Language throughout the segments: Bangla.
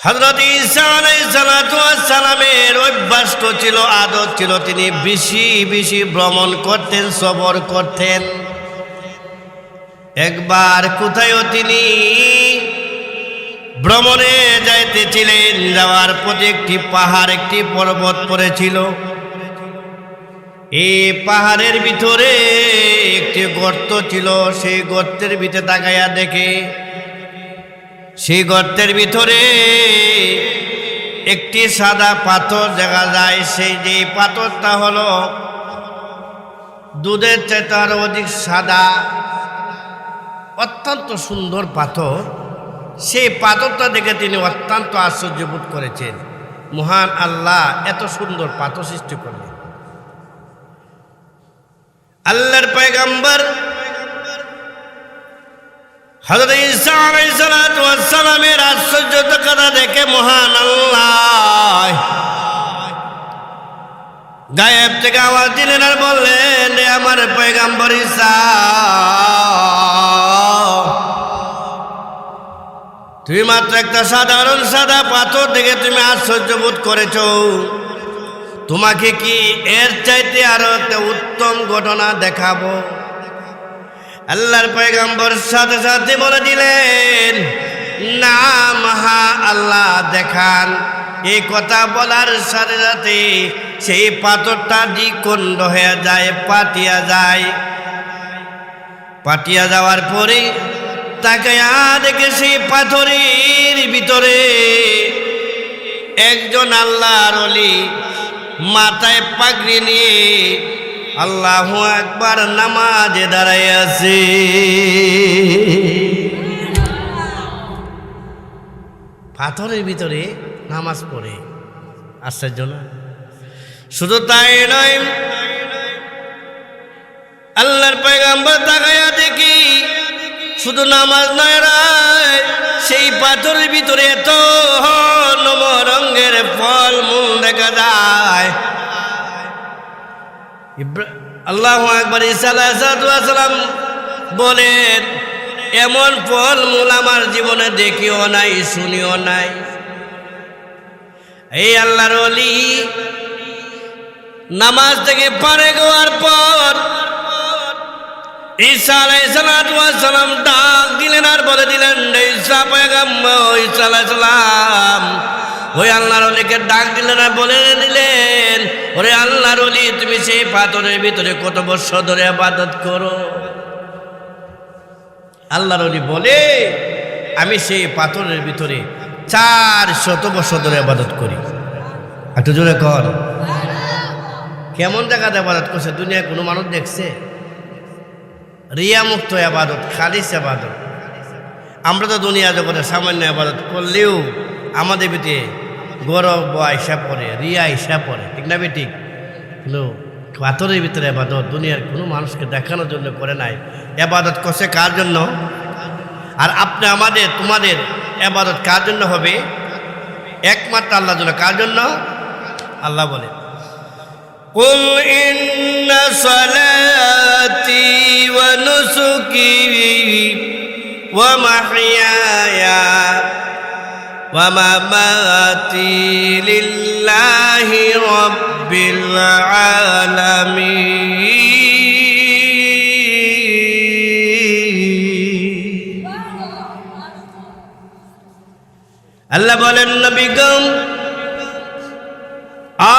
হযরত ঈসা আলাইহিস সালাতু ওয়াস সালামের অভ্যাস ছিল, আদত ছিল, তিনি বেশি বেশি ভ্রমণ করতেন, সফর করতেন। একবার কোথায়ও তিনি ভ্রমণে যাইতেছিলেন, যাওয়ার পথে একটি পাহাড়, একটি পর্বত পড়েছিল। এই পাহাড়ের ভিতরে একটি গর্ত ছিল। সেই গর্তের ভিতরে তাকাইয়া দেখে, সেই গর্তের ভিতরে একটি সাদা পাথর দেখা যায়। সেই যে পাথরটা হলো দুধের চাইতে আরো অধিক সাদা, অত্যন্ত সুন্দর পাথর। সেই পাথরটা দেখে তিনি অত্যন্ত আশ্চর্য বোধ করেছেন, মহান আল্লাহ এত সুন্দর পাথর সৃষ্টি করলেন। আল্লাহর পয়গম্বর হযরত ঈসা আলাইহিস সালাতু ওয়াস সালামের আশ্চর্যের কথা দেখে মহান আল্লাহ গায়েব থেকে আওয়াজ দিলেন আর বললেন, রে আমার পয়গম্বর ঈসা, তুমি মাত্র একটা সাধারণ সাদা পাথর দেখে তুমি আশ্চর্য বোধ করেছ, তোমাকে কি এর চাইতে আরো একটা উত্তম ঘটনা দেখাবো? আল্লাহর পয়গম্বর সাথে সাথে বলে দিলেন, না মহা আল্লাহ দেখান। এই কথা বলার সাথে সাথে সেই পাথরটা দ্বিখণ্ড হয়ে যায়, পাটিয়া যায়। পাটিয়া যাওয়ার পরে তাকায়া দেখে সেই পাথরের ভিতরে একজন আল্লাহর ওলি মাথায় পাগড়ি নিয়ে আল্লাহু আকবার নামাজে দাঁড়ায় আছে। পাথরের ভিতরে নামাজ পড়ে, আশ্চর্য না? শুধু তাই নয়, আল্লাহর পয়গম্বর তাকায়া দেখি শুধু নামাজ নয়, সেই পাথরের ভিতরে এত নম রঙের ফল মূল দেখা যায়। আল্লাহু আকবার। ঈসা আলাইহিস সালাম বলেন, এমন ফল মূল আমার জীবনে দেখিও নাই, শুনিও নাই। এই আল্লাহর ওলি নামাজ থেকে ফারেক হওয়ার পর ঈসা আলাইহিস সালাম ডাক দিলেন আর বলে দিলেন, ঈসা পয়গম্বর ঈসা আলাইহিস সালাম ওই আল্লাহর ওলিকে ডাক দিলেন আর বলে দিলেন, ওরে আল্লাহর ওলি, তুমি সেই পাথরের ভিতরে কত বছর ধরে ইবাদত করো? আল্লাহর ওলি বলে, আমি সেই পাথরের ভিতরে 400 বছর ধরে ইবাদত করি। একটু জোরে কর। কেমন জায়গাতে ইবাদত করছে? দুনিয়ায় কোনো মানুষ দেখছে? রিয়া মুক্ত ইবাদত, খালিস ইবাদত। আমরা তো দুনিয়া জগতে সামান্য ইবাদত করলেও আমাদের ভিতরে গৌরব আইসা পড়ে, রিয়া আইসা পড়ে, ঠিক না? ঠিক। কিন্তু পাথরের ভিতরে ইবাদত দুনিয়ার কোনো মানুষকে দেখানোর জন্য করে নাই। ইবাদত করছে কার জন্য? আর আপনি আমাদের তোমাদের ইবাদত কার জন্য হবে? একমাত্র আল্লাহর জন্য। কার জন্য? আল্লাহ বলে, কুল ইন্না সালাতি ওয়া নুসুকি ওয়া মাহইয়ায়া ওয়া মামাতি লিল্লাহি রাব্বিল আলামিন। আল্লাহ বলেন, নবীগণ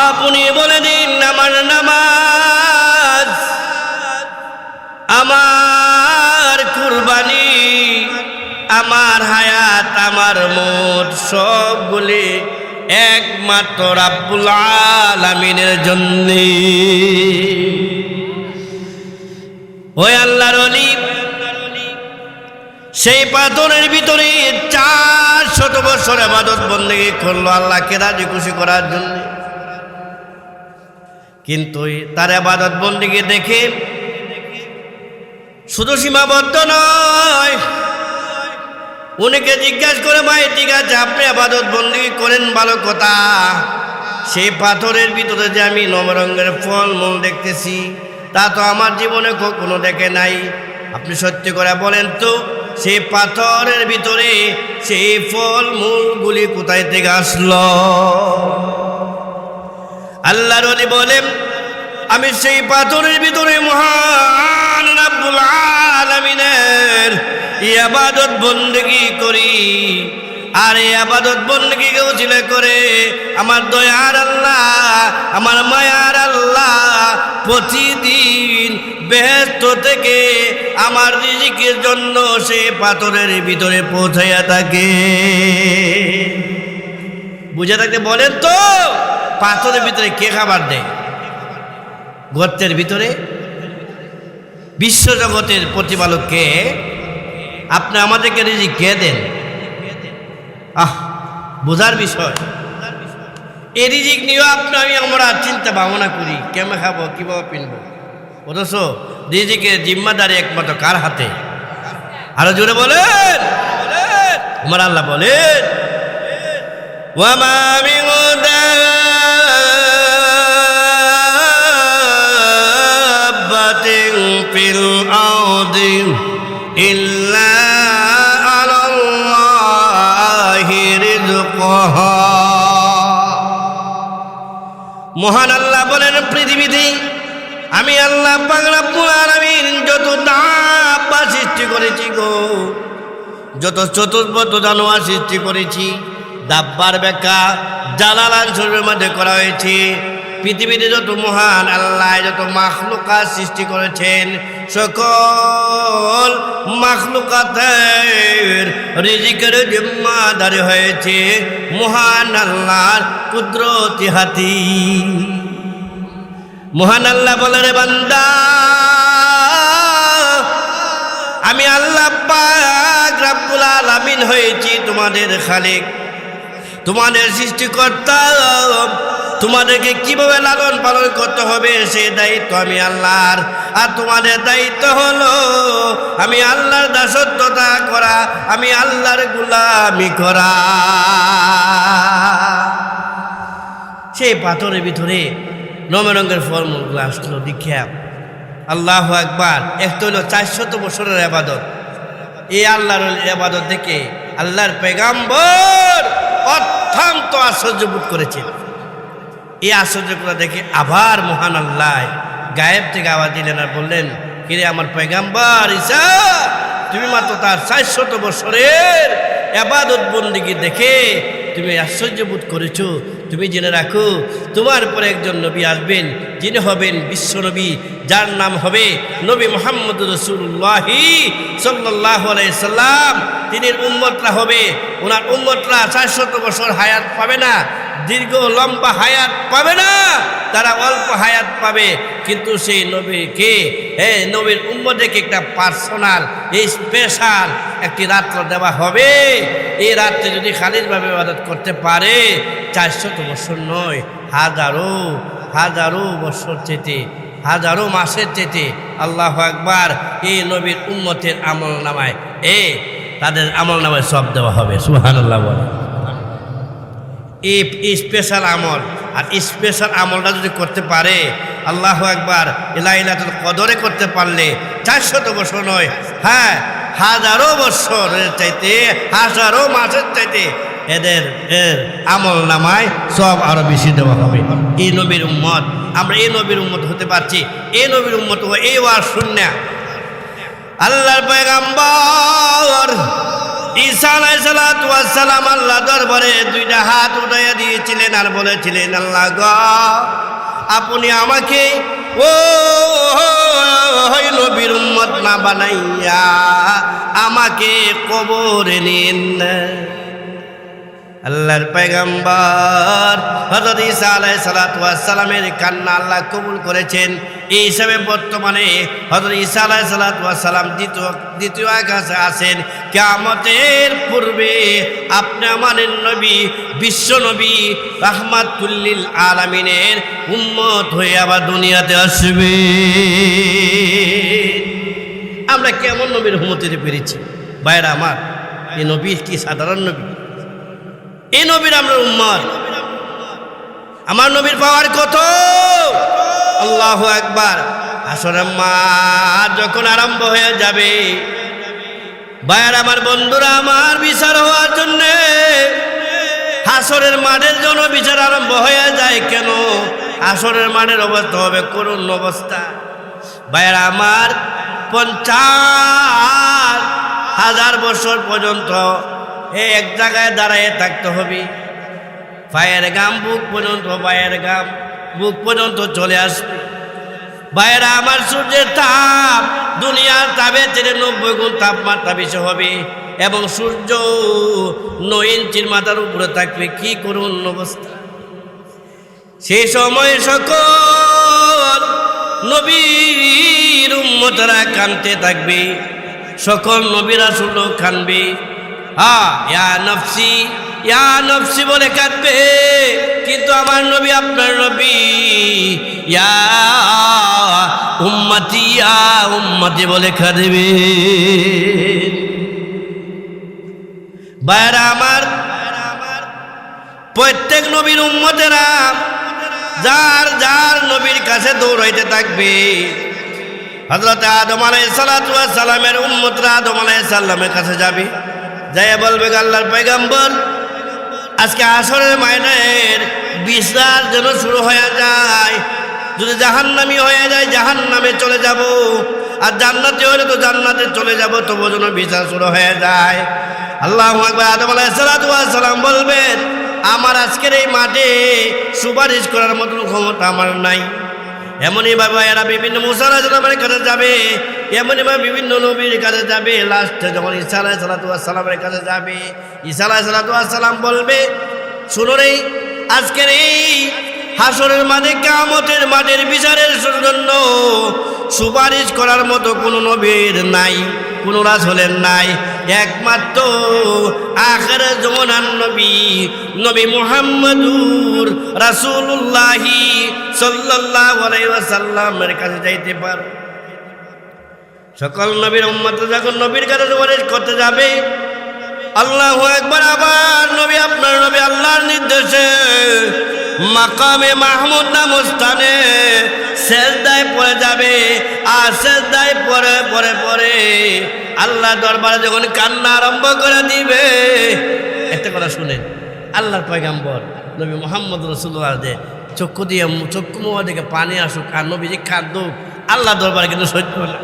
আপনি বলে দিন, আমার নামাজ, আমার কুরবানি, আমার হায়াত, আমার মত সবগুলি একমাত্র রাব্বুল আলামিনের জন্য। ওই আল্লাহর ওলি সেই পাথরের ভিতরে 400 বছর ইবাদত বন্দেগী করলো আল্লাহকে রাজি খুশি করার জন্য। কিন্তু তার ইবাদত বন্দেগী দেখে শুধু সীমাবদ্ধ নয়, উনিকে জিজ্ঞাসা করে, ভাই ঠিক আছে আপনি ইবাদত বন্দেগী করেন, ভালো কথা, সেই পাথরের ভিতরে যে আমি নবরঙ্গের ফল মূল দেখতেছি তা তো আমার জীবনে কখনো দেখে নাই, আপনি সত্যি করে বলেন তো সেই পাথরের ভিতরে সেই ফল মূলগুলি কোথায় থেকে আসলো? আল্লাহর ওলি বলেন, আমি সেই পাথরের ভিতরে মহান রব্বুল আলামিনের ইবাদত বন্দেগী করি। আর এই আবাদত বন্দেগীকে উসিলা করে আমার দয়ার আল্লাহ, আমার মায়ার আল্লাহ প্রতিদিন বেহেশত থেকে আমার রিজিকের জন্য সে পাথরের ভিতরে পৌঁছাইয়া থাকে। বুঝে থাকতে বলেন তো, পাথরের ভিতরে কে খাবার দেয়? গর্তের ভিতরে বিশ্বজগতের প্রতিপালক কে? আপনি আমাদেরকে রিজিক কে দেন? বোঝার বিষয়। এই রিজিক নিয়েও আমরা চিন্তা ভাবনা করি, কেমন খাবো, কিভাবে পিনবো। অথচ রিজিকের জিম্মাদারি একমাত্র কার হাতে? আরো জোরে বলেন। আমার আল্লাহ বলেন, ওয়ামা মিন দাব্বাতিন ফিল আরদি ইল্লা আলাল্লাহি রিজকুহা। মহান আল্লাহ বলেন, পৃথিবীতে আমি আল্লাহ পাক রব্বুল আলামিন যত দাব্বা সৃষ্টি করেছি গো, যত চতুষ্পদ জানোয়ার সৃষ্টি করেছি, দাব্বার ব্যাখ্যা জালালাল শরীফের মধ্যে করা হয়েছে। পৃথিবীতে যত মহান আল্লাহ যত মাখলুকাত সৃষ্টি করেছেন, সকল মাখলুকাতের রিজিকের জিম্মাদারি হয়েছে মহান আল্লাহর কুদরতি হাতে। মহান আল্লাহ বলে, রে বান্দা, আমি আল্লাহ পাক রব্বুল আলামিন হয়েছি তোমাদের খালিক, তোমাদের সৃষ্টিকর্তা। তোমাদেরকে কিভাবে লালন পালন করতে হবে সেই দায়িত্ব আমি আল্লাহর। আর তোমাদের দায়িত্ব হলো আমি আল্লাহর দাসত্বতা করা, আমি আল্লাহর গোলামি করা। সেই পাথরের ভিতরে রঙের ফলমূলগুলো আসলো দীক্ষা। আল্লাহু আকবার। একটা হলো 400 বছরের ইবাদত। এই আল্লাহর ইবাদত দেখে আল্লাহর পয়গম্বর অত্যন্ত আশ্চর্য বোধ করেছেন। এই আশ্চর্যগুলো দেখে আবার মহান আল্লাহ গায়েব থেকে আওয়াজ দিলেন আর বললেন, কিরে আমার পয়গম্বর ঈসা, তুমি মাত্র তার 400 বছরের ইবাদত বন্দেগী দেখে তুমি আশ্চর্য বোধ করেছো। তুমি জেনে রাখো, তোমার পরে একজন নবী আসবেন, যিনি হবেন বিশ্বনবী, যার নাম হবে নবী মুহাম্মদ রাসূলুল্লাহ সাল্লাল্লাহু আলাইহি সাল্লাম। তিনি উম্মতরা হবে, ওনার উম্মতরা 400 বছর হায়াত পাবে না, দীর্ঘ লম্বা হায়াত পাবে না, তারা অল্প হায়াত পাবে। কিন্তু সেই নবীকে, নবীর উম্মতকে একটা পার্সোনাল, এই স্পেশাল একটি রাত্র দেওয়া হবে। এই রাত্রে যদি খালিদভাবে ইবাদত করতে পারে, 400 বছর নয়, হাজারো হাজারো বছর চেতে, হাজারো মাসের চেতে, আল্লাহু আকবার, এই নবীর উম্মতের আমল নামায় তাদের আমল নামায় সব দেওয়া হবে। সুবহানাল্লাহ বলে। এই স্পেশাল আমল, আর স্পেশাল আমলটা যদি করতে পারে, আল্লাহু আকবার, লাইলাতুল কদরে করতে পারলে 400 বছর নয়, হ্যাঁ, হাজারো বছরের চাইতে, হাজারো মাসের চাইতে এদের আমল নামায় সব আরো বেশি দেওয়া হবে। এই নবীর উম্মত, আমরা এই নবীর উম্মত হতে পারছি। এই নবীর উম্মত এই ওয়াজ শুননা আল্লাহর পয়গম্বর ঈসা আলাইহিস সালাতু ওয়াস সালাম আল্লাহ দরবারে 2টা হাত উঠাইয়া দিয়েছিলেন আর বলেছিলেন, আল্লাহ গো, আপনি আমাকে ও নবীর উম্মত না বানাইয়া আমাকে কবরে নিন। আল্লাহর পয়গম্বর হযরত ঈসা আলাইহিস সালাতু ওয়াস সালামের কান্না আল্লাহ কবুল করেছেন। এই হিসাবে বর্তমানে হযরত ঈসা আলাইহিস সালাতু ওয়াস সালাম দ্বিতীয় আকাশে আছেন। কিয়ামতের পূর্বে আপনি আমাদের নবী, বিশ্ব নবী, রাহমাতুল লিল আলামিনের উম্মত হয়ে আবার দুনিয়াতে আসবে। আমরা কেমন নবীর উম্মত হতে পেরেছি ভাইরা আমার? এই নবী কি সাধারণ নবী? এই নবীর আমরা উম্মত। আমার নবীর পাওয়ার কত! আল্লাহু আকবার। আসরের মাঠ যখন আরম্ভ হয়ে যাবে, ভাইয়ার আমার, বন্ধুরা আমার, বিচার হওয়ার জন্যে হাসরের মাঠের জন্য বিচার আরম্ভ হয়ে যায়। কেন? হাসরের মাঠের অবস্থা হবে করুণ অবস্থা। ভাইয়ার আমার, 50,000 বছর পর্যন্ত এক জায়গায় দাঁড়ায় থাকতে হবে। পায়ের গাম বুক পর্যন্ত, পায়ের গাম বুক পর্যন্ত চলে আসবে। ভাইয়েরা আমার, সূর্যের তাপ দুনিয়ার তাপের চেয়ে 90 গুণ তাপমাত্রা বেশি হবে এবং সূর্য 9 ইঞ্চির মাথার উপরে থাকবে। কি করুন অবস্থা! সেই সময় সকল নবীর উম্মতরা কাঁদতে থাকবে, সকল নবী রাসূল কাঁদবে। ইয়া নফসি, ইয়া নফসি বলে কাঁদবে, কিন্তু আমার নবী, আপনার নবী ইয়া উম্মতি, ইয়া উম্মতি বলে কাঁদবে। ভাইরা আমার, প্রত্যেক নবীর উম্মতেরা যার যার নবীর কাছে দৌড়াইতে থাকবে। হযরত আদম আলাইহিস সালাতু ওয়াস সালামের উম্মতরা আদম আলাইহিস সালামের কাছে যাবে, যাইয়া বলবে, আল্লাহর পয়গম্বর, আজকে আসরের ময়দানের বিচার যেন শুরু হয়ে যায়। যদি জাহান্নামী হয়ে যায় জাহান্নামে চলে যাব, আর জান্নাতে হলে তো জান্নাতে চলে যাব, তবু যেন বিচার শুরু হয়ে যায়। আল্লাহু আকবার। আদম আলাইহিস সালাতু ওয়াস সালাম বলবেন, আমার আজকের এই মাঠে সুপারিশ করার মতন ক্ষমতা আমার নাই। এমনই ভাবে এরা বিভিন্ন মুসা আলাইহিস সালামের কাছে যাবে, এমনই ভাবে বিভিন্ন নবীর কাছে যাবে। লাস্টে যখন ঈসা আলাইহিস সালামের কাছে যাবে, ঈসা আলাইহিস সালাম বলবে, শুনুন, এই আজকের এই হাসরের মাঠে, কিয়ামতের মাঠের বিচারের জন্য সুপারিশ করার মতো কোনো নবীর নাই, কোনো রাসূলের নাই। একমাত্র আখিরের জমানার নবী, নবী মুহাম্মদুর রাসূলুল্লাহি সাল্লাল্লাহু আলাইহি ওয়াসাল্লামের কাছে যাইতে পারো। সকল নবীর উম্মত যখন নবীর কাছে সুপারিশ করতে যাবে, আল্লাহু আকবার। আবার নবী, আপনার নবী আল্লাহর নির্দেশে মাকামে মাহমুদ নামক স্থানে সেজদায় পড়ে যাবে। আর সেজদায় পড়ে পড়ে পড়ে আল্লাহ দরবারে যখন কান্না আরম্ভ করে দিবে, একটা কথা শুনেন, আল্লাহর পয়গম্বর নবী মুহাম্মদ রাসূলুল্লাহ যে চক্ষু মুখ থেকে পানি আসুক আর নবীজি কাঁদুক, আল্লাহ দরবারে কিন্তু সহ্য না।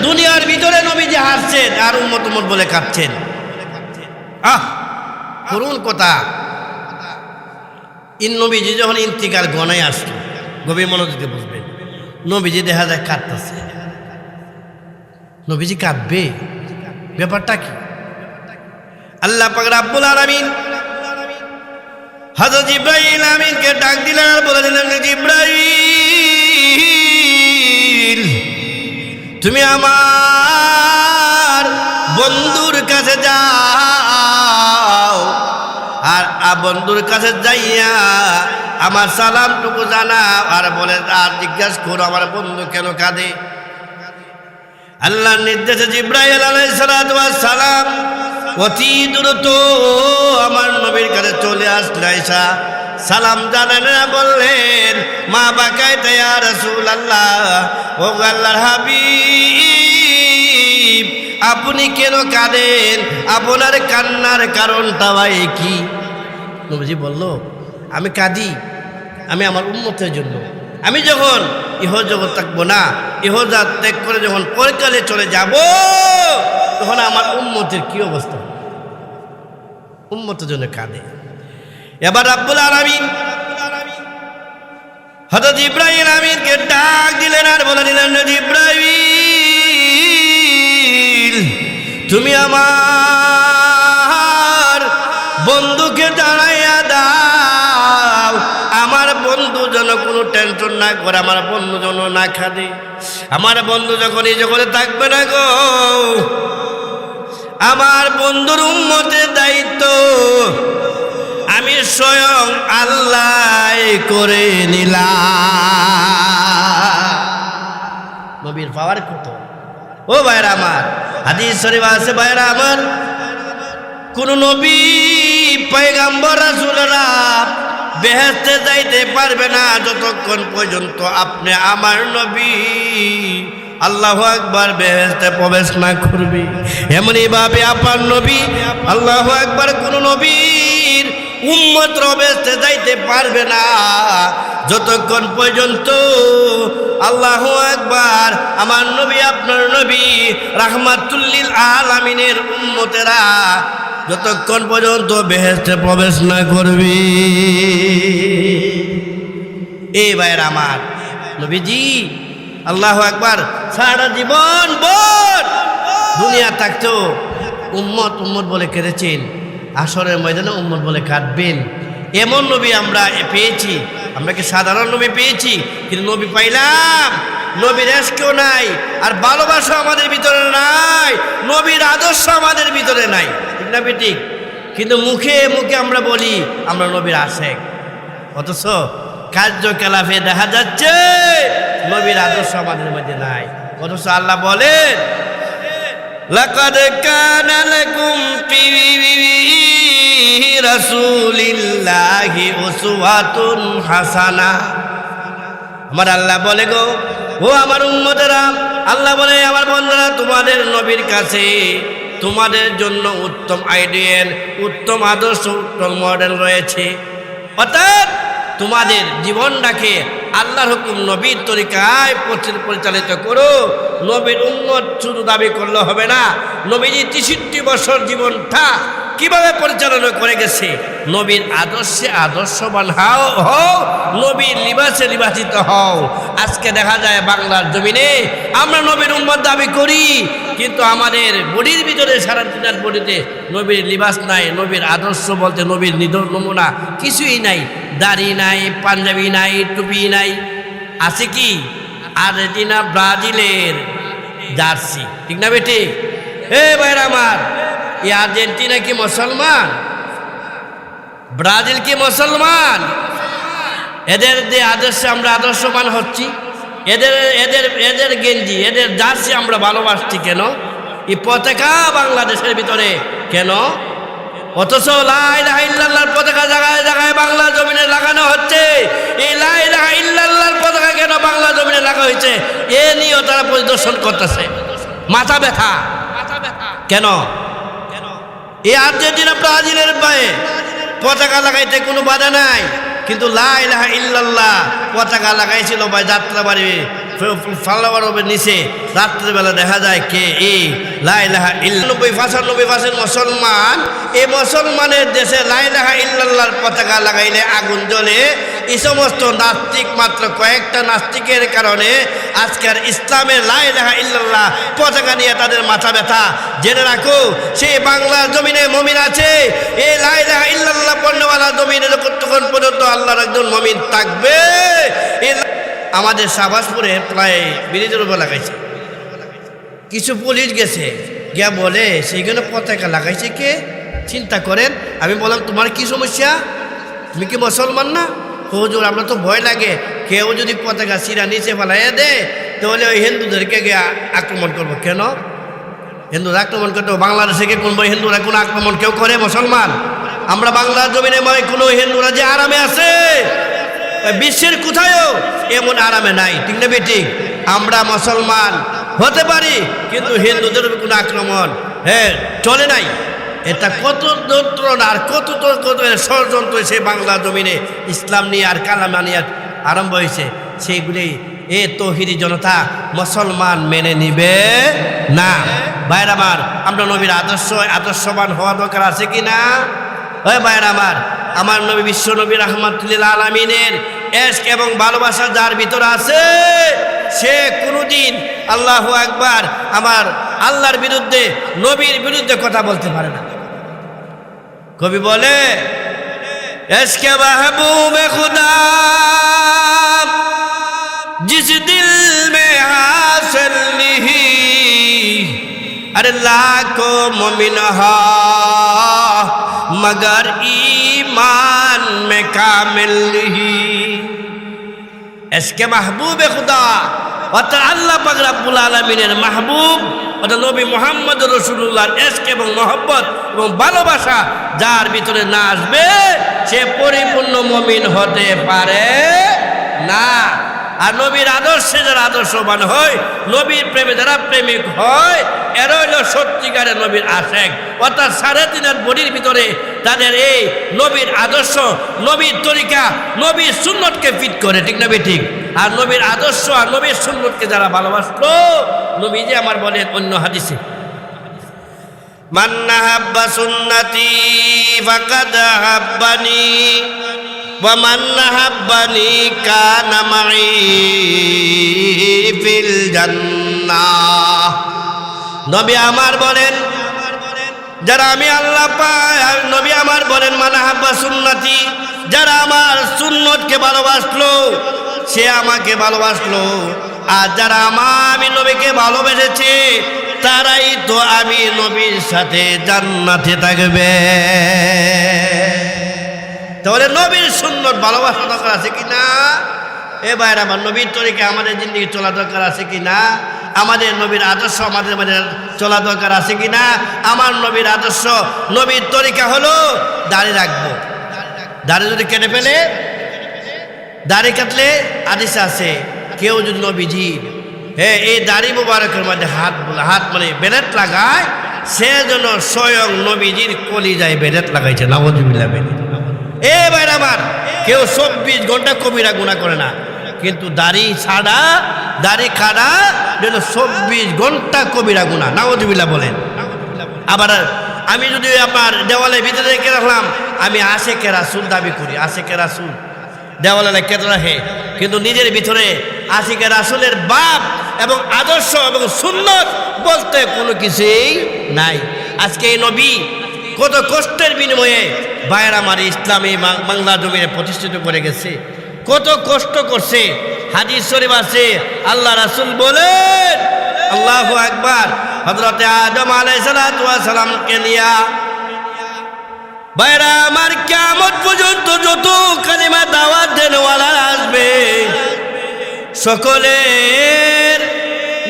দুনিয়ার ভিতরে নবীজি হাসছেন আর উম্মত উম্মত বলে কাঁদছেন। করুণ কথা। নবীজি যখন ইন্তিকাল গনায় আসলো, গভীর মনোযোগে বুঝবেন, নবীজি দেখা যায় কাঁদতেছে। নবীজি কাঁদবে, ব্যাপারটা কি? আল্লাহ পাক রব্বুল আলামিন হযরত জিবরাইল আমিনকে ডাক দিলেন আর বলে দিলেন, জিবরাইল, তুমি আমার বন্ধুর কাছে যাও, আর বন্ধুর কাছে যাইয়া আমার সালামটুকু জানাও, আর বলে, আর জিজ্ঞাসা করো আমার বন্ধু কেন কাঁদে। আল্লাহর নির্দেশে জিবরাইল আলাইহিস সালাম অতি দ্রুত আমার নবীর কাছে চলে আসলেন। আয়েশা সালাম জানালেন, বললেন, মা বাকাইতা ইয়া রাসূলুল্লাহ, ও আল্লাহর হাবিব, আপনি কেন কাঁদেন? আপনার কান্নার কারণটা ভাই কি? নবীজি বলল, আমি কাঁদি, আমি আমার উম্মতের জন্য। আমি যখন ইহজগৎ থাকবো না, ইহজগৎ ত্যাগ করে যখন পরকালে চলে যাব, তখন আমার উম্মতের কি অবস্থা? উম্মতের জন্য কাঁদে। এবার রব্বুল আলামিন হযরত ইব্রাহিম আমিনকে ডাক দিলেন আর বলে দিলেন, জিবরাইল, তুমি আমার বন্ধুকে জানাইয়া দাও, আমার বন্ধু যেন কোনো টেনশন না করে, আমার বন্ধু যেন না কাঁদে। আমার বন্ধু যখন এই জগতে থাকবে না গো, আমার বন্ধুর উম্মতের দায়িত্ব আমি স্বয়ং আল্লাহ করে নিলাম। নবীর পাওয়ার কত! ও ভাইরা আমার, হাদিস শরীফ আছে ভাইরা আমার, কোন নবী পয়গম্বর রাসূলরা বেহেশতে যাইতে পারবে না যতক্ষণ পর্যন্ত আপনি আমার নবী আল্লাহু আকবার বেহেশতে প্রবেশ না করবি। এমনই ভাবে আপনার নবী আল্লাহু আকবার কোন নবীর উম্মত বেহেশতে যাইতে পারবে না যতক্ষণ পর্যন্ত আল্লাহু আকবার আমার নবী আপনার নবী রাহমাতুল লিল আলামিনের উম্মতেরা যতক্ষণ পর্যন্ত বেহেশতে প্রবেশ না করবি। এই ভাইয়ের আমার নবীজি আল্লাহু আকবার সারা জীবন ভর দুনিয়া থাকতো উম্মত উম্মত বলে কেঁদেছেন, আসরের ময়দানে উম্মত বলে কাঁদবেন। এমন নবী আমরা পেয়েছি। আমরা কি সাধারণ নবী পেয়েছি? কিন্তু নবী পাইলাম, নবীর এশকেও নাই, আর ভালোবাসা আমাদের ভিতরে নাই, নবীর আদর্শ আমাদের ভিতরে নাই, ঠিক না বেটি? কিন্তু মুখে মুখে আমরা বলি আমরা নবীর আশেক, অথচ কার্যকলাপে দেখা যাচ্ছে নবীর আদর্শ আমাদের মধ্যে নাই। অথচ আল্লাহ বলেন লাকাদ কানা লাকুম ফি রাসূলিল্লাহি উসওয়াতুন হাসানা। আমার আল্লাহ বলে গো ও আমার উম্মতেরা, আল্লাহ বলে আমার বন্ধুরা, তোমাদের নবীর কাছে তোমাদের জন্য উত্তম আইডিয়াল, উত্তম আদর্শ, উত্তম মডেল রয়েছে। অর্থাৎ তোমাদের জীবনটাকে আল্লাহর হুকুম নবীর তরিকায় পরিচালিত করো। নবীর উম্মত শুধু দাবি করলে হবে না, নবীজি 63 বছর জীবনটা কিভাবে পরিচালনা করে গেছে, নবীর আদর্শে আদর্শবান হও, নবীর লিবাসে লিবাসিত হও। আজকে দেখা যায় বাংলার জমিনে আমরা নবীর উম্মত দাবি করি, কিন্তু আমাদের বডির ভিতরে সারা দিনের বডিতে নবীর লিবাস নাই, নবীর আদর্শ বলতে নবীর নমুনা কিছুই নাই। দাড়ি নাই, পাঞ্জাবি নাই, টুপি নাই। আছে কি আর্জেন্টিনা ব্রাজিলের জার্সি, ঠিক না বেটি? হে ভাইরা আমার, এই আর্জেন্টিনা কি মুসলমান? ব্রাজিল কি মুসলমান? এদের যে আদর্শে আমরা আদর্শবান হচ্ছি, এদের এদের এদের গেঞ্জি, এদের জার্সি আমরা ভালোবাসছি কেন? এই পতাকা বাংলাদেশের ভিতরে কেন? অথচ লা ইলাহা ইল্লাল্লাহর পতাকা জায়গায় জায়গায় বাংলা জমিনে লাগানো হচ্ছে। এই লা ইলাহা ইল্লাল্লাহর পতাকা কেন বাংলা জমিনে লাগা হয়েছে এ নিয়েও তারা পরিদর্শন করতেছে। মাথা ব্যথা কেন? এই আর্জেন্টিনা ব্রাজিলের পায়ে পতাকা লাগাইতে কোনো বাধা নাই, কিন্তু লা ইলাহা ইল্লাল্লাহ পতাকা লাগাইছিল ভাই যাত্রাবাড়ি ফ্লাওয়ার ওভার নিচে। রাত্রেবেলা দেখা যায় কে এই লা ইলাহা ইল্লাল্লাহ 95% মুসলমান। এই মুসলমানের দেশে লা ইলাহা ইল্লাল্লাহর পতাকা লাগাইলে আগুন জ্বলে। এই সমস্ত নাস্তিক, মাত্র কয়েকটা নাস্তিকের কারণে আজকের ইসলামের লা ইলাহা ইল্লাল্লাহ পতাকা নিয়ে তাদের মাথা ব্যথা। জেনে রাখো, সেই বাংলার জমিনে মুমিন আছে। এই লা ইলাহা ইল্লাল্লাহ পণ্যওয়ালা জমিনে যতক্ষণ পর্যন্ত আল্লাহর একজন মুমিন থাকবে। আমাদের শাহবাজপুরে প্রায় ব্রিজের উপর লাগাইছে, কিছু পুলিশ গেছে গিয়া বলে সেইখানে পতাকা লাগাইছে কে? চিন্তা করেন। আমি বললাম তোমার কি সমস্যা, তুমি কি মুসলমান না? হুজুর আমরা তো ভয় লাগে, কেউ যদি পতাকা সিরা নিচে ফেলাইয়া দেয় তাহলে ওই হিন্দুদেরকে গিয়ে আক্রমণ করবো। কেন হিন্দুরা আক্রমণ করতে? বাংলাদেশে কে কোন হিন্দুরা কোনো আক্রমণ কেউ করে? মুসলমান আমরা বাংলার জমিনে কোনো হিন্দুরা যে আরামে আছে, বিশ্বের কোথায়ও এমন আরামে নাই, ঠিক না বেটি? আমরা মুসলমান হতে পারি, কিন্তু হিন্দুদের কোনো আক্রমণ চলে নাই। এটা কত যন্ত্রণা আর কত ষড়যন্ত্র সে বাংলা জমিনে ইসলাম নিয়ে আর কালামা নিয়ে আরম্ভ হয়েছে, সেইগুলি এ তৌহিদি জনতা মুসলমান মেনে নিবে না। ভাইরা আমার, আমরা নবীর আদর্শবান হওয়া দরকার আছে কি না? ওই ভাইরা আমার নবী বিশ্ব নবী রাহমাতুল লিল আলামিনের এশক এবং ভালোবাসা যার ভিতরে আছে, সে কোনোদিন আল্লাহু আকবার আমার আল্লাহর বিরুদ্ধে, নবীর বিরুদ্ধে কথা বলতে পারে না। কবি বলে এশকে মাহবুবে খুদা জিস দিল মে হাসিল নিহি, अरे लाखों मोमिन हा मगर ईमान में कामिल नहीं। इसके महबूब खुदा অর্থাৎ আল্লাহ পাক রব্বুল আলামিনের মাহবুব অর্থাৎ নবী মুহাম্মদ রাসূলুল্লাহর ইশক এবং মহব্বত এবং ভালোবাসা যার ভিতরে না আসবে সে পরিপূর্ণ মুমিন হতে পারে না। আর নবীর আদর্শে যারা আদর্শবান হয়, নবীর প্রেমে যারা প্রেমিক হয়, এরা হইল সত্যিকারের নবীর আশেক। অর্থাৎ 3.5 বডির ভিতরে তাদের এই নবীর আদর্শ, নবীর তরিকা, নবীর সুন্নতকে ফিট করে, ঠিক না ঠিক? আর নবীর আদর্শ আর নবীর সুন্নতকে যারা ভালোবাসলো, নবী যে আমার বলেন অন্য হাদিসে, মান আহাব্বা সুন্নতি ফাকাদ আহাব্বানি ওয়া মান আহাব্বানি কানা মাই ফিল জান্নাহ। নবী আমার বলেন, যারা আমি আল্লাহ পাই, নবী আমার বলেন মান আহাব্বা সুন্নতি, যারা আমার সুন্নতকে ভালোবাসলো সে আমাকে ভালোবাসলো, আর যারা আমি নবীকে ভালোবেসেছে তারাই তো আমি নবীর সাথে জান্নাতে থাকবে। তাহলে নবীর সুন্নত ভালোবাসা দরকার আছে কিনা? এ ভাইরা আমার, নবীর তরিকা আমাদের জিন্দগি চলা দরকার আছে কিনা? আমাদের নবীর আদর্শ আমাদের মাঝে চলা দরকার আছে কিনা? আমার নবীর আদর্শ, নবীর তরিকা হলো দাড়ি রাখবো। দাড়ি যদি কেটে ফেলে, দাড়ি কাটলে হাদিসে আছে কেউ যদি নবীজি এই দাড়ি মুবারকের মধ্যে হাত মানে বেরেট লাগায়, সে যেন স্বয়ং নবীজির কলিজায় বেরেট লাগাইছে। নাউযুবিল্লাহ। এ ভাইরা আমার, কেউ 24 ঘন্টা কবিরা গুনাহ করে না, কিন্তু দাড়ি ছাড়া, দাড়ি কাটা যেন 24 ঘন্টা কবিরা গুনাহ। নাউযুবিল্লাহ বলেন। আবার আমি যদি আপনার দেওয়ালের ভিতরে রেখে রাখলাম, আমি আশেকে রাসূল দাবি করি, আশেকে রাসূল দেওয়ালে কেটে রাখে, কিন্তু নিজের ভিতরে আশিকে রাসূলের বাপ এবং আদর্শ এবং সুন্নত বলতে কোনো কিছুই নাই। আজকে এই নবী কত কষ্টের বিনিময়ে ভাইয়ের আমার ইসলামী বাংলা জমিনে প্রতিষ্ঠিত করে গেছে, কত কষ্ট করছে। হাদিস শরীফ আছে, আল্লাহ রাসূল বলেন, আল্লাহু আকবার, হযরতে আদম আলাইহিস সালাতু ওয়াস সালামকে নিয়া ভাইরা আমার কিয়ামত পর্যন্ত যত কালিমা দাওয়াত দেনওয়ালা আসবে, সকলের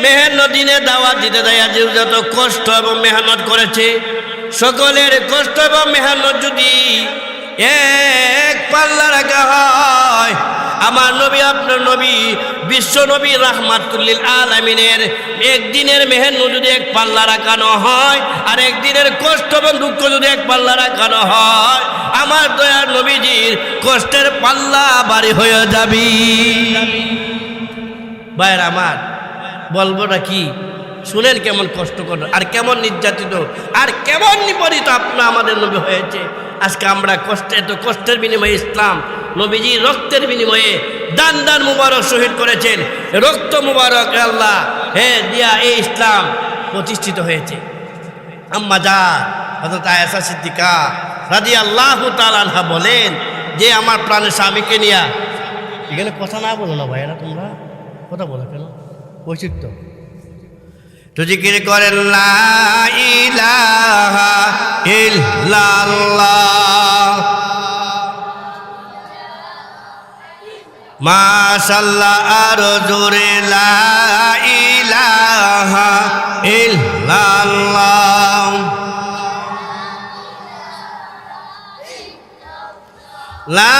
মেহনত দিনে দাওয়াত দিতে দেয় যত কষ্ট এবং মেহনত করেছে, সকলের কষ্ট এবং মেহনত যদি এক পাল্লা রাখা হয়, আমার নবী আপনার নবী বিশ্ব নবী রাহমাতুল্লিল আলামিনের একদিনের মেহনত যদি এক পাল্লা রাখানো হয়, আর একদিনের কষ্ট এবং দুঃখ যদি এক পাল্লা রাখানো হয়, আমার দয়ার নবীজির কষ্টের পাল্লা ভারী হয়ে যাবে। ভাইয়ের আমার, বলবোটা কি? শুনেন কেমন কষ্ট করে, আর কেমন নির্যাতিত, আর কেমন নিপীড়িত আপনার আমাদের নবী হয়েছে। আজকে আমরা এত কষ্টের বিনিময়ে ইসলাম, নবীজির রক্তের বিনিময়ে দান দান মুবারক শহীদ করেছেন, রক্ত মুবারক আল্লাহ দিয়া এই ইসলাম প্রতিষ্ঠিত হয়েছে। আম্মা জান হযরত আয়েশা সিদ্দিকা রাদিয়াল্লাহু তাআলা আনহা বলেন যে আমার প্রাণের স্বামীকে নিয়া, এখানে কথা না বলো না ভাইয়েরা, তোমরা কথা বলো কেন? বৈচিত্র তো জিকির করেন, লা ইলাহা ইল্লাল্লাহ, মাশাআল্লাহ, আর জোরে লা ইলাহা ইল্লাল্লাহ, লা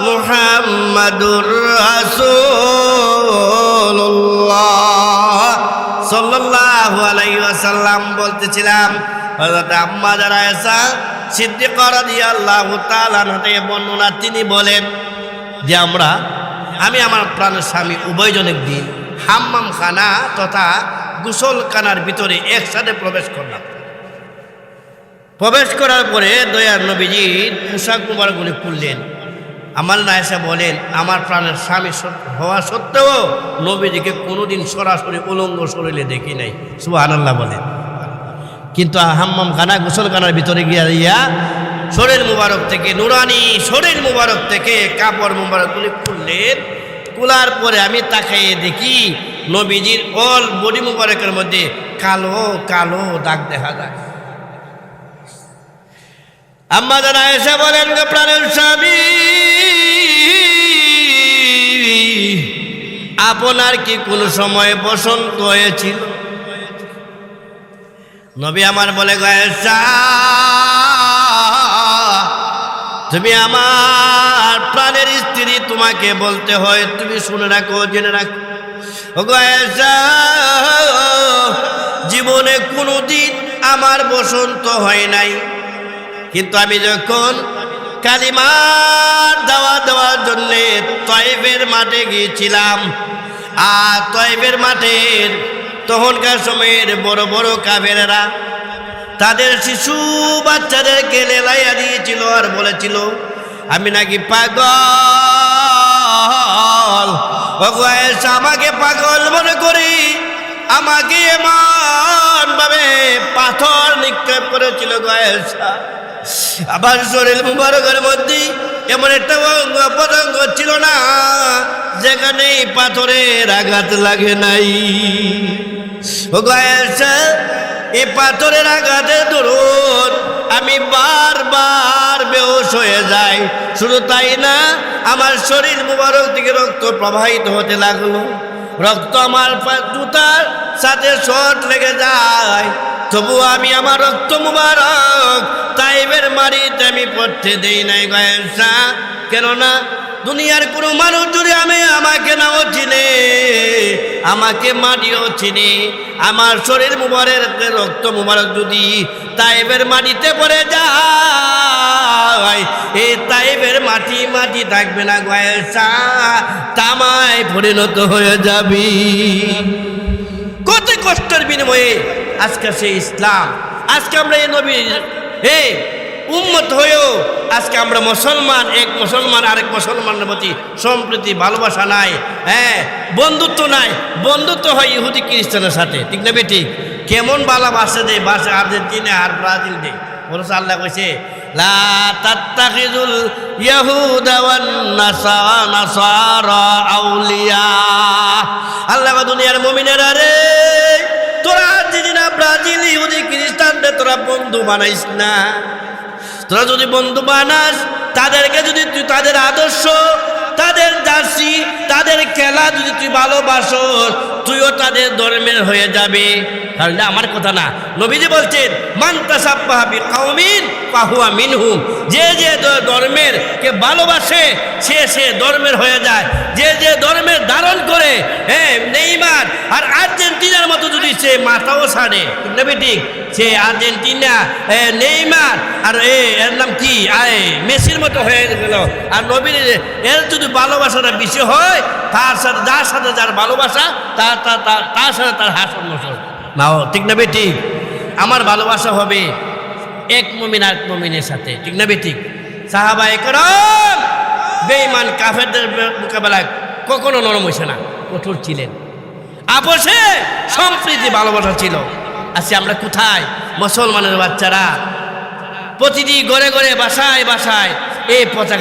মুহাম্মাদুর রাসূলুল্লাহ সাল্লাল্লাহু আলাইহি ওয়াসাল্লাম বলতেছিলাম, হযরত আম্মা জান আয়েশা সিদ্দিকা রাদিয়াল্লাহু তাআলা আনহা থেকে বর্ণনা, তিনি বলেন যে আমি আমার প্রাণের স্বামী উভয়জনের দিন হাম্মাম খানা তথা গোসলখানার ভিতরে একসাথে প্রবেশ করলাম। প্রবেশ করার পরে দয়ার নবীজির পোশাক মুবারকগুলি খুললেন। আমার আয়েশা বলেন, আমার প্রাণের স্বামী হওয়া সত্ত্বেও নবীজিকে কোনোদিন সরাসরি উলঙ্গ শরীরে দেখি নাই। সুবহানাল্লাহ বলেন। কিন্তু হাম্মাম খানা গোসলখানার ভিতরে গিয়া শরীর মুবারক থেকে, নুরানি শরীর মুবারক থেকে কাপড় মুবারকগুলি খুললেন। খোলার পরে আমি তাকাইয়ে দেখি নবীজির অল বডি মুবারকের মধ্যে কালো কালো দাগ দেখা যায়। আম্মা জান আয়েশা বলেন, প্রাণের স্বামী, আপনার কি কোনো সময় বসন্ত হয়েছিল? নবী আমার বলে গো আয়েশা, তুমি আমার প্রাণের স্ত্রী, তোমাকে বলতে হয়, তুমি শুনে রাখো, জেনে রাখো। ও গো আয়েশা, জীবনে কোনোদিন আমার বসন্ত হয় নাই, কিন্তু আমি যখন কালিমার দাওয়াত দেওয়ার জন্যে তয়েফের মাঠে গিয়েছিলাম, আর তয়েফের মাঠের তখনকার সময়ের বড় বড় কাফেরেরা তাদের শিশু বাচ্চাদেরকে লেলাইয়া দিয়েছিল আর বলেছিল আমি নাকি পাগল। ওগো আয়েশা, আমাকে পাগল মনে করি, আমাকে এমন ভাবে পাথর নিক্ষেপ করেছিল গো আয়েশা। আবার শরীর মুবারকের মধ্যে এমন একটা অঙ্গ প্রত্যঙ্গ ছিল না যেখানে পাথরের আঘাত লাগে নাই। ওগো আয়েশা, এই পাথরের আঘাতে দরুন আমি বারবার বেহুশ হয়ে যাই। শুধু তাই না, আমার শরীর মুবারক থেকে রক্ত প্রবাহিত হতে লাগলো, রক্ত আমার জুতার সাথে শর্ট লেগে যায়, তবু আমি আমার রক্ত মুবারক তাইবের মাটিতে আমি পড়তে দেই নাই গো আয়েশা। কেননা দুনিয়ার কোনো মানুষ যদি আমাকে নাও চিনে, আমাকে মাটিও চিনে, আমার শরীর মুবারকের রক্ত মুবারক যদি তাইবের মাটিতে পড়ে যায়, এই তাইবের মাটি মাটি থাকবে না গো আয়েশা, তামায় পরিণত হয়ে যাবি। কত কষ্টের বিনিময়ে আজকে সেই ইসলাম, আজকে আমরা এই নবীর উম্মত হয়েও আজকে আমরা মুসলমান, এক মুসলমান আরেক মুসলমানের প্রতি সম্প্রীতি ভালোবাসা নাই, বন্ধুত্ব নাই। বন্ধুত্ব হয় ইহুদি খ্রিস্টানের সাথে, ঠিক না বেটি? কেমন ভালোবাসা দেয়, বাসা আর্জেন্টিনা আর ব্রাজিল দেয়। বলছে আল্লাহ কইছে লা তাত্তাখিযুল ইয়াহুদা ওয়ান নাসারা আউলিয়া। আল্লাহ দুনিয়ার মুমিনেরা রে, তোরা আর্জেন্টিনা ব্রাজিল ইহুদি খ্রিস্টানদের তোরা বন্ধু বানাইস না। তোরা যদি বন্ধু বানাস, তাদেরকে যদি তুই তাদের আদর্শ, তাদের জার্সি, তাদের খেলা যদি তুই ভালোবাসো, তুইও তাদের ধর্মের হয়ে যাবে। কারণ আমার কথা না, নবীজি বলছেন মান তাসাব্বাহা বিকাউমিন ফাহুয়া মিনহুম। যে যে ধর্মের কে ভালোবাসে সে সে ধর্মের হয়ে যায়। যে যে ধর্মের ধারণ করে নেইমার আর আর্জেন্টিনার মতো যদি সে মাথাও ছাড়ে, ঠিক না বেঠিক? সে আর্জেন্টিনা নেইমার আর এর নাম কি মেসির মতো হয়ে গেল, আর নবীর এর যদি ভালোবাসাটা বেশি হয়, তার সাথে যার সাথে যার ভালোবাসা তার সাথে তার হাসন নসল নাও, ঠিক না বেঠিক? আমার ভালোবাসা হবে এক মুমিন আর মুমিনের সাথে, ঠিক না বেঠিক? সাহাবায়ে কেরাম বেঈমান কাফেরদের মোকাবেলায় কখনো নরম হইছে না, কঠোর ছিলেন। আপোষে সম্প্রীতি ভালোবাসা ছিল। আজকে আমরা কোথায়? মুসলমানের বাচ্চারা প্রতিটি ঘরে ঘরে বাসায় বাসায় এই পতাকা